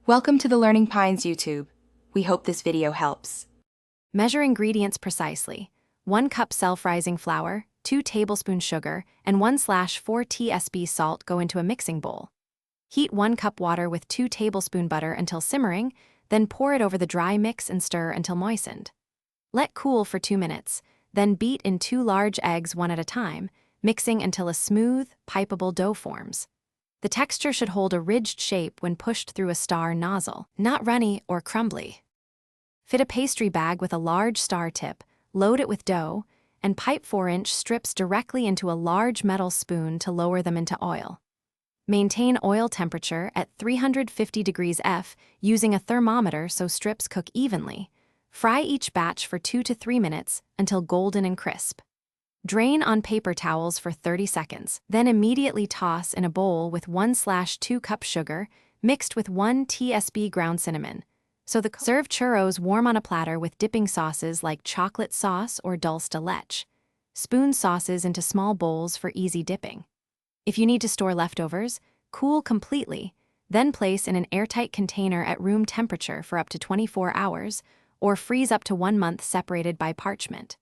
Welcome to the Learning Pines YouTube. We hope this video helps. Measure ingredients precisely. 1 cup self-rising flour, 2 tablespoons sugar, and 1/4 tsp salt go into a mixing bowl. Heat 1 cup water with 2 tablespoon butter until simmering, then pour it over the dry mix and stir until moistened. Let cool for 2 minutes, then beat in 2 large eggs one at a time, mixing until a smooth, pipeable dough forms. The texture should hold a ridged shape when pushed through a star nozzle, not runny or crumbly. Fit a pastry bag with a large star tip, load it with dough, and pipe 4-inch strips directly into a large metal spoon to lower them into oil. Maintain oil temperature at 350 degrees F using a thermometer so strips cook evenly. Fry each batch for 2 to 3 minutes until golden and crisp. Drain on paper towels for 30 seconds, then immediately toss in a bowl with 1/2 cup sugar mixed with 1 tsp ground cinnamon. Serve churros warm on a platter with dipping sauces like chocolate sauce or dulce de leche. Spoon sauces into small bowls for easy dipping. If you need to store leftovers, cool completely, then place in an airtight container at room temperature for up to 24 hours, or freeze up to 1 month separated by parchment.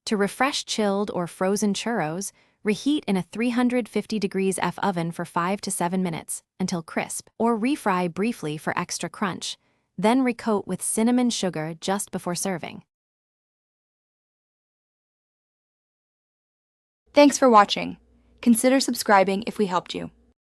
To refresh chilled or frozen churros, reheat in a 350 degrees F oven for 5 to 7 minutes until crisp, or refry briefly for extra crunch, then recoat with cinnamon sugar just before serving. Thanks for watching. Consider subscribing if we helped you.